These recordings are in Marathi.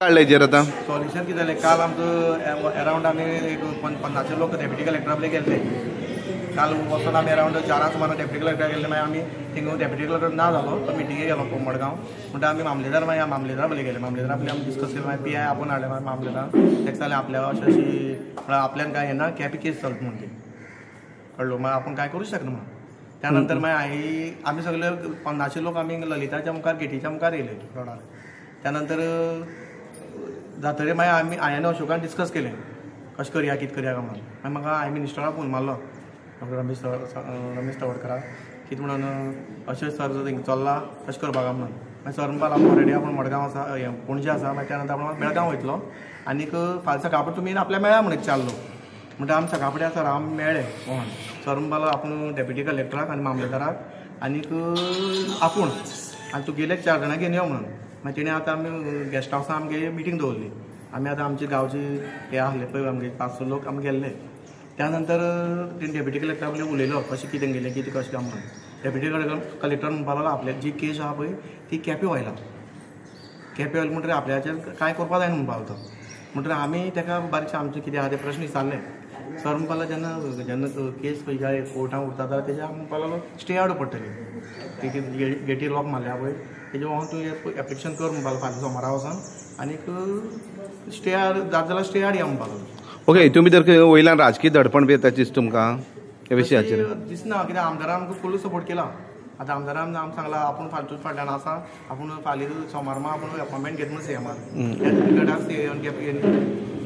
काढलेचेर आता सॉल्युशन कितें जालें काल आमचो अरावंड आमी एक 50 लोक डेप्युटी कलेक्टराकडे गेल्ले काल वचून आमी अरावंड 4 सुमार डेप्युटी कलेक्टर गेल्ले मागीर आमी थिंग डेप्युटी कलेक्टर ना जालो तो मिटिंगेक गेलो मडगांव म्हणटा आमी मामलेदार मागीर मामलेदारा बरें गेले मामलेदारा आपले आमी डिस्कस केलें मागीर PI आपूण हाडले मागीर मामलेदार तेका जालें आपल्या अशी म्हळ्यार आपल्यान काय येना कॅपी केस चलता म्हणून ती कळलो मागीर आपूण काय करूंक शकना म्हणून त्यानंतर मागीर आमी सगळे 50 लोक आमी ललिताच्या मुखार गेटीच्या मुखार येयले रोडार त्यानंतर जातकीर मागीर हांवें अशोकान डिस्कस केलें कशें करया कितें करया काय म्हणून मागीर म्हाका हांवें मिनिस्टराक फोन मारलो डॉक्टर रमेश तवडकराक कितें म्हणून अशें सर थिंग चल्ला कशें करपाक काय म्हणून मागीर सर म्हणपाक लागलो ऑलरेडी आपूण मडगांव आसा पणजे आसा मागीर त्यानंतर आपूण बेळगांव वयतलो आनीक फाल्यां सकाळ फुडें तुमी आपल्या मेळ्या म्हणून 4 लोक म्हणटा आमी सकाळ फुडें सर आमी मेळ्ळे मोहन सर म्हणपाक आपूण डेप्युटी कलेक्टराक आनी मामलेदाराक आनीक आपूण आनी तुगेले 4 जाणां घेवन यो म्हणून मागीर तेणें आतां आमी गेस्ट हावसान आमगे मिटींग दवरली आमी आतां आमचे गांवचे हे आहले पळय आमगे 5-6 लोक आमी गेल्ले त्यानंतर तेणी डेप्युटी कलेक्टरा कडेन उलयलो कशें कितें गेलें कितें कशें काय म्हणून डेप्युटी कलेक्टर म्हणपाक लागलो आपल्याक जी केस आहा पळय ती केपें व्हायला म्हणटकीर आपल्याचेर कांय करपा जायना म्हणपाक लागलो म्हणटकीर आमी तेका बारीकशें आमचें कितें आहा तें प्रश्न विचारले सर म्हणपाक लागलो जेन्ना केस खंय कोर्टान उरता जाल्यार तेजेर म्हणपाक लागलो स्टे हाडूं पडटली ती गेटी लॉक मारल्या पळय तेजेर व्हरून तूं एप्लिकेशन कर म्हणपाक लागलो फाल्यां सोमारा वचून आनीक स्टे जाता जाल्यार स्टे हाडया म्हणपाक लागलो ओके हितून भितर वयल्यान राजकीय दडपण बी येता दिसता तुमकां ह्या विशयाचेर दिसना कित्याक आमदारान आमकां फूल सपोर्ट केला आतां आमदारान आमकां सांगला आपूण फाटल्यान आसा आपूण फाल्यां सोमार आपूण अपॉयंटमेंट घेत म्हणून सीएमार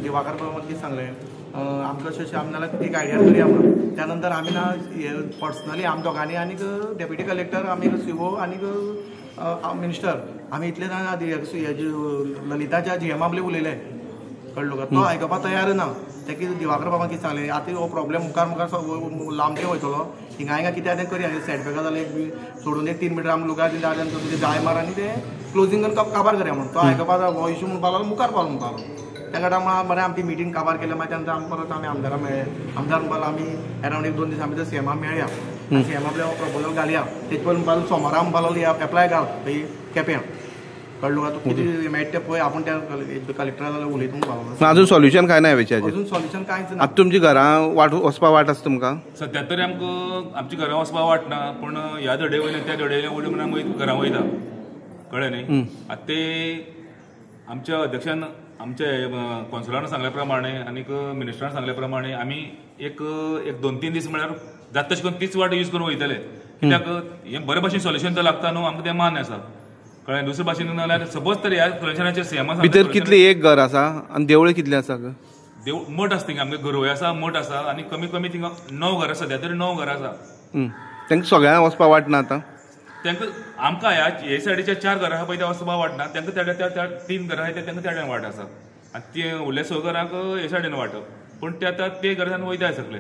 दिवाकर बाबान कितें सांगलें आमकां अशें आमी नाल्यार एक आयडिया करया म्हणून त्यानंतर आमी ना पर्सनली आमी दोगांनी आनीक डेप्युटी कलेक्टर आमी सीओ आनीक मिनिस्टर आमी इतले जाण ललिताच्या GM आपले उलयले कळलो का तो आयकपा तयार ना तेका दिवाकर बाबान कितें सांगलें आतां हो प्रॉब्लेम मुखार लांबके वयतलो हिंगा कितें तें करया सेटबॅका जालें सोडून एक 3 मिटर आमी लुगार दिता तुमचे जाय मार आनी तें क्लोजींग करून काबार करया म्हणून तो आयकपा हो इशू म्हणपाक लागलो मुखार पावलो म्हणपाक लागलो त्या खातीर बरें आमी ती मिटींग काबार केलें मागीर त्यानंतर आमी परत आमी आमदाराक मेळ्ळे आमदार म्हणपाक लागलो आमी अरावंड 1-2 दीस आमी सीएमा मेळया सीएमा आपल्या प्रपोजल घालया तेजे पयलीं म्हणपाक लागलो सोमारा म्हणपाक लागलो एप्लाय घाल खंय केप्यां कळलो का तूं कितें मेळटा तें पळय आपूण त्या कलेक्टरा जाल्यार उलयता म्हणपाक अजून सॉल्युशन काय ना विचार अजून सॉल्युशन कांयच ना आतां तुमची घरां वचपा वाट आसा तुमकां सद्या तरी आमकां आमची घरां वचपा वाट ना पूण ह्या धडे वयल्यान त्या धडे वयल्यान म्हणून आमी घरां वयता कळ्ळें न्ही आतां ते आमच्या अध्यक्षान आमच्या कौन्सिलरान सांगल्या प्रमाणे आनीक मिनिस्टरान सांगल्या प्रमाणे आमी एक 2-3 दीस म्हळ्यार जाता तशें करून तीच वाट यूज करून वयतले कित्याक हें बरे भाशेन सॉल्युशन तर लागता न्हू आमकां तें मान्य आसा कळ्ळें दुसरे भाशेन नाल्यार सपोज तर ह्या सॉल्युशनाचेर सीएमा भितर कितली एक घर आसा आनी देवळी कितली आसा मठ आसा थिंगा आमगे घरोय आसा मठ आसा आनी कमी कमी थिंगा 9 घरां सद्या तरी 9 घरां आसा तांकां सगळ्यांक वचपा वाट ना आतां तांकां आमकां हे सायडीच्या 4 घरां आहा पळय त्या वचपा वाट ना तांकां त्या 3 घरां आहाय तांकां त्या सायडीन वाट आसा आनी ते उरले 6 घरांक हे सायडीन वाट पूण ते आतां ते घरान वयताय सगळे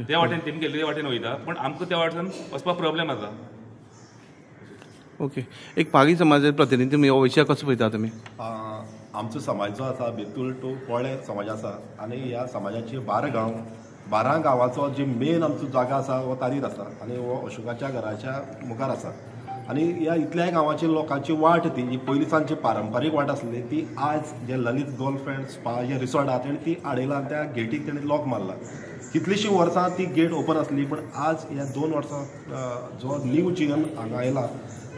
त्या वाटेन तेमी गेल्ले त्या वाटेन वयता पूण आमकां त्या वाटेन वचपाक प्रॉब्लेम आसा ओके एक पागी समाजाचे प्रतिनिधी तुमी हो विशय कसो पळयता तुमी आमचो समाज जो आसा भितूर तो पोळे समाज आसा आनी ह्या समाजाचे 12 गांवाचो जे मेन आमचो जागा आसा हो तारीर आसा आनी हो अशोकाच्या घराच्या मुखार आसा आनी ह्या इतल्या गांवाच्या लोकांची वाट ती जी पयलींसानची पारंपारीक वाट आसली ती आज जे ललित गोल्फ अँड स्पा जे रिसॉर्ट आहा तेणें ती आडयला आनी त्या गेटीक तेणें लॉक मारला कितलींशीं वर्सां ती गेट ओपन आसली पूण आज ह्या 2 वर्सां जो न्यू GM हांगा आयला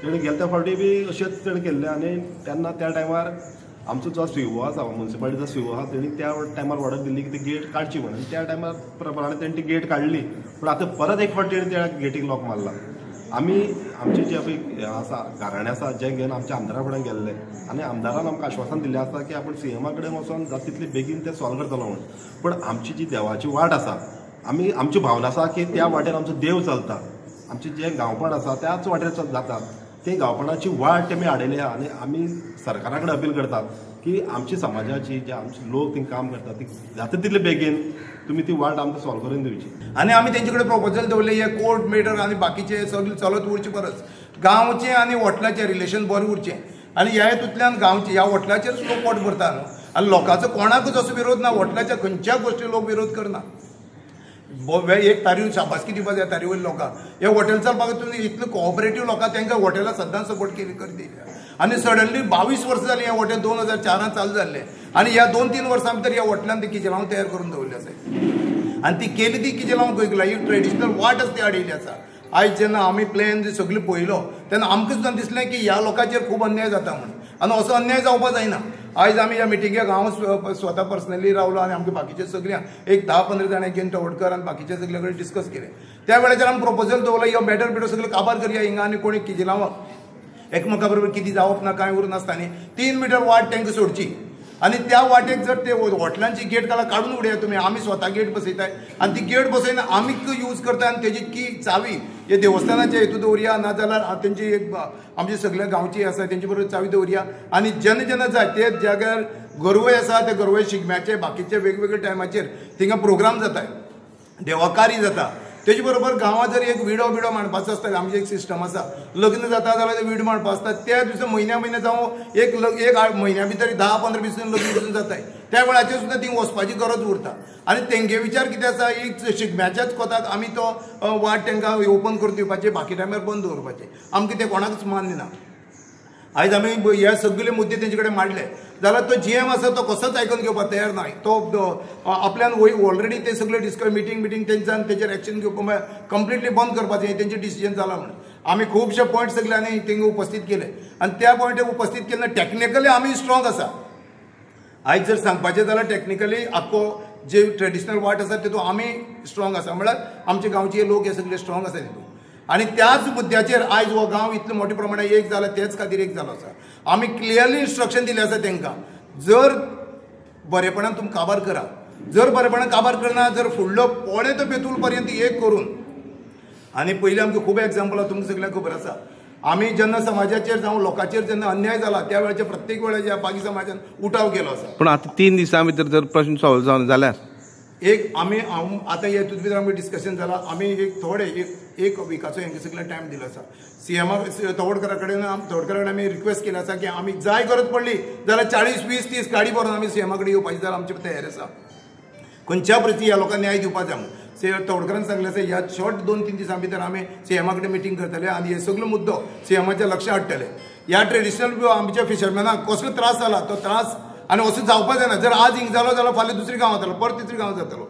तेणें गेल्या त्या फावटी बी अशेंच तेणें केल्लें आनी तेन्ना त्या टायमार आमचो जो सीओ आसा म्युनिसिपालिटीचो सीओ आहा तेणी त्या टायमार ऑर्डर दिल्ली की ती गेट काडची म्हणून त्या टायमार प्रमाणे तेणी ती गेट काडली पूण आतां परत एक फावटी तेणी त्या गेटीक लॉक मारला आमी आमचे जे पळय आसा घराणे आसा जे घेवन आमच्या आमदारा कडेन गेल्ले आनी आमदारान आमकां आश्वासन दिल्लें आसा की आपूण सीएमा कडेन वचोन जाता तितले बेगीन तें सॉल्व करतलो म्हणून पूण आमची जी देवाची वाट आसा आमची भावना आसा की त्या वाटेर आमचो देव चलता आमचे जे गांवपण आसा त्याच वाटेर जाता ते गांवपणाची वाट तेमी आडयली आहा आनी आमी सरकारा कडेन अपील करतात की आमची समाजाची जे आमचे लोक थिंग काम करतात ती जाता तितले बेगीन तुमी ती वाट आमकां सॉल्व करून दिवची आनी आमी तेंचे कडेन प्रपोजल दवरले हे कोर्ट मेटर आनी बाकीचे सगळे चलत उरचे परस गांवचे आनी हॉटेलाचें रिलेशन बरें उरचें आनी ह्या हेतूंतल्यान गांवचे ह्या हॉटेलाचेर लोक पोट भरता न्हू आनी लोकांचो कोणाकूच असो विरोध ना हॉटेलाच्या खंयच्याच गोश्टी लोक विरोध करना एक तारीव शाबासकी दिवपाक जाय तारी वयल्या लोकांक हे हॉटेल चलपाक तुमी इतले कोऑपरेटीव लोकां तांकां हॉटेलां सद्दां सपोर्ट केली करता आनी सडनली 22 वर्सां जालीं हें हॉटेल 2004 चालू जाल्लें आनी ह्या 2-3 वर्सां भितर ह्या हॉटेलान ती किचनांव तयार करून दवरली आसा आनी ती केली ती किचनांव खंय गेला ही ट्रेडिशनल वाटच ती हाडिल्ली आसा आयज जेन्ना आमी प्लॅन सगळी पळयलो तेन्ना आमकां सुद्दां दिसलें की ह्या लोकांचेर खूब अन्याय जाता म्हणून आनी असो अन्याय जावपाक जायना आयज आमी ह्या मिटिंगेक हांव स्वता पर्सनली रावलो आनी आमच्या बाकीचे सगळ्यांक एक 10-15 जाणांक घेवन तवडकर आनी बाकीचे सगळे कडेन डिस्कस केलें त्या वेळाचेर आमी प्रपोजल दवरलो ह्यो बॅटर सगळे काबार करया हिंगा आनी कोणी किचनांवाक एकमेका बरोबर कितें जावप ना कांय उरून आसता न्ही 3 मीटर वाट तांकां सोडची आनी त्या वाटेक जर ते हॉटेलांची गेट काडून उडया तुमी आमी स्वता गेट बसयताय आनी ती गेट बसयन आमी यूज करताय आनी तेजी की चावी हे देवस्थानाच्या हेतू दवरया नाजाल्यार तेंची एक आमची सगळ्या गांवची आसा तेंचे बरोबर चावी दवरया आनी जेन्ना जेन्ना जाय ते जाग्यार गरवय आसा ते गरवय शिगम्याचे बाकीचे वेगवेगळे टायमाचेर थिंगा प्रोग्राम जाताय देवाकारी जाता तेजे बरोबर गांवांत जर एक विडो मांडपाचो आसता आमचें एक सिस्टम आसा लग्न जाता जाल्यार ते विडो मांडपाक आसता त्या दिसा म्हयन्या जावं एक म्हयन्या भितर 10-15 दिसांनी लग्न करून जाताय त्या वेळाचेर सुद्दां थंय वचपाची गरज उरता आनी तेंगे विचार कितें आसा एक शिगम्याच्याच कोताक आमी तो वाट तांकां ओपन करून दिवपाचे बाकी टायमार बंद दवरपाचे आमकां ते कोणाकच मान्य ना आयज आमी हे सगळे मुद्दे तेंचे कडेन मांडले जाल्यार तो जीएम आसा तो कसोच आयकून घेवपाक तयार ना तो आपल्यान ऑलरेडी ते सगळे मिटींग तेंच्यान तेचेर एक्शन घेवपाक कंप्लिटली बंद करपाचें तेंचें डिसिजन जालां म्हणून आमी खुबशे पॉयंट सगळ्यांनी तेंगे उपस्थित केले आनी त्या पॉयंटाक उपस्थित केन्ना टॅक्निकली आमी स्ट्रॉंग आसा आयज जर सांगपाचें जाल्यार टॅक्निकली आख्खो जे ट्रेडिशनल वाट आसा तितून आमी स्ट्रॉंग आसा म्हळ्यार आमचे गांवचे लोक हे सगळे स्ट्रॉंग आसा तितून आनी त्याच मुद्द्याचेर आयज हो गांव इतले मोठ्या प्रमाणात एक जाला तेच खातीर एक जालो आसा आमी क्लियरली इन्स्ट्रक्शन दिलें आसा तांकां जर बरेपणान तुमी काबार करा जर बरेपणान काबार करना जर फुडलो पोळे तो बेतूल पर्यंत एक करून आनी पयलीं आमकां खूब एग्जाम्पलां तुमकां सगळ्यांक खबर आसा आमी जेन्ना समाजाचेर जावं लोकांचेर जेन्ना अन्याय जाला त्या वेळाचेर प्रत्येक वेळाचेर बाकी समाजान उठाव केलो आसा पूण आतां 3 दिसां भितर जर प्रश्न सॉल्व जावन जाल्यार एक आमी आतां हे तुजे भितर आमचें डिस्कशन जालां आमी एक थोडे एक विकाचो हेंका सगळ्यांक टायम दिलो आसा सीएमाक तवडकरा कडेन आमी रिक्वेस्ट केली आसा की आमी जाय गरज पडली जाल्यार 40-20-30 गाडी भरून आमी सीएमा कडेन येवपाची जाल्यार आमची तयारी आसा खंयच्या परिस्थिती ह्या लोकांक न्याय दिवपाक जाय म्हणून तवडकरान सांगलें आसा ह्या शॉर्ट 2-3 दिसां भितर आमी सीएमा कडेन मिटींग करतले आनी हे सगळो मुद्दो सीएमाच्या लक्षांत हाडटले ह्या ट्रेडिशनल आमच्या फिशरमॅनाक कसलो त्रास जाला तो त्रास आनी असो जावपाक जायना जर आज हिंग जालो जाल्यार फाल्यां दुसरी गांव जातलो परत तिसरी गांव जातलो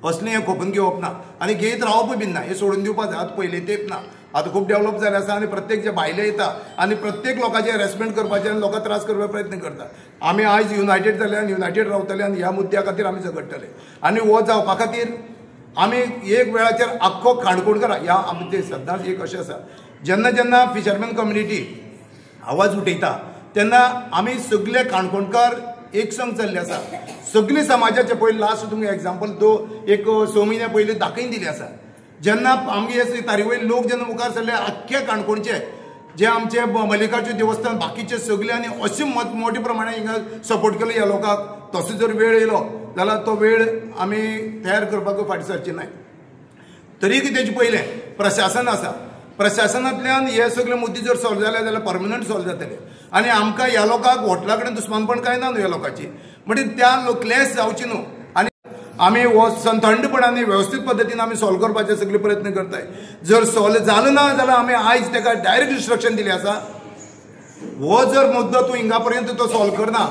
असलें हें खोपून घेवप ना आनी घेयत रावपूय बीन ना हें सोडून दिवपाक जाय आतां पयलीं तेंप ना आतां खूब डेवलप जालें आसा आनी प्रत्येक जे भायले येता आनी प्रत्येक लोकांचें हॅरेसमेंट करपाचें आनी लोकांक त्रास करपाचो प्रयत्न करता आमी आयज युनायटेड जाले आनी युनायटेड रावतले आनी ह्या मुद्द्या खातीर आमी झगडटले आनी हो जावपा खातीर आमी एक वेळाचेर आख्खो काणकोणकार ह्या आमचे सद्दांच एक अशें आसा जेन्ना जेन्ना फिशरमॅन कम्युनिटी आवाज उठयता तेन्ना आमी सगळे काणकोणकार एक संघ चालले आसा सगळे समाजाचे पयलीं लास्ट तुमकां एग्जाम्पल तो एक 6 म्हयने पयलीं दाखयन दिले आसा जेन्ना आमगे तारीवयले लोक जेन्ना मुखार सरले आख्ख्या काणकोणचे जे आमचे मल्लिकार्जुन देवस्थान बाकीचे सगळे आनी अशें मोठ्या प्रमाणात हिंगा सपोर्ट केलो ह्या लोकांक तसो जर वेळ येयलो जाल्यार तो वेळ आमी तयार करपाक फाटीं सरचे नाय तरी तेजे पयलें प्रशासन आसा प्रशासनांतल्यान हे सगळे मुद्दे जर सॉल्व जाले जाल्यार परमनंट सॉल्व जातले आनी आमकां ह्या लोकांक हॉटेला कडेन दुस्मानपण कांय ना न्हू ह्या लोकांची म्हणजे त्या क्लॅश जावची न्हू आनी आमी हो थंडपणान वेवस्थीत पद्दतीन आमी सॉल्व करपाचे सगळे प्रयत्न करताय जर सॉल्व जालो ना जाल्यार आमी आयज ताका डायरेक्ट इन्स्ट्रक्शन दिलें आसा हो जर मुद्दो तूं हिंगा पर्यंत तो सॉल्व करना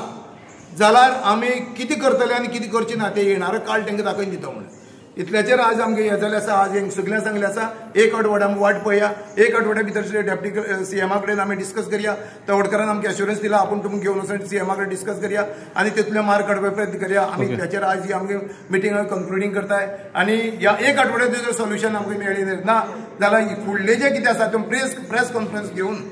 जाल्यार आमी कितें करतले आनी कितें करचें ना तें येणारो काळ तांकां दाखोवन दिता म्हणून इतल्याचेर आज आमगे हे जालें आसा आज सगळ्यांक सांगलें आसा एक आठवडो आमी वाट पळया एक आठवड्या भितर डेप्युटी सीएमा कडेन आमी डिस्कस करया तवडकरान आमकां एश्युरन्स दिला आपूण तुमकां घेवन वचून सीएमा कडेन डिस्कस करया आनी तितले मार्क काडपाचो प्रयत्न करया आमी त्याचेर आज ही आमगे मिटींग कन्क्लुडींग करताय आनी ह्या एक आठवड्यात जर सोल्युशन आमकां मेळ्ळें ना जाल्यार फुडले जे कितें आसा ते प्रेस कॉन्फरन्स घेवन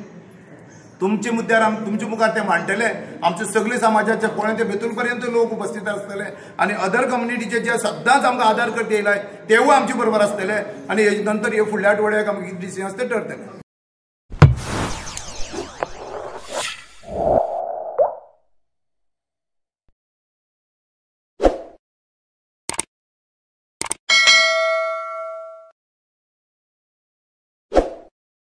तुमचे मुद्द्यार तुमचे मुखार ते मांडटले आमचे सगळे समाजाचे कोणे ते बेतूल पर्यंत लोक उपस्थित आसतले आनी अदर कम्युनिटीचे जे सद्दांच आमकां आदार करता येयलाय तेवूय आमचे बरोबर आसतले आनी हेजे नंतर हे फुडल्या आठवड्याक आमकां कितें डिसिजन आसता ते ठरतले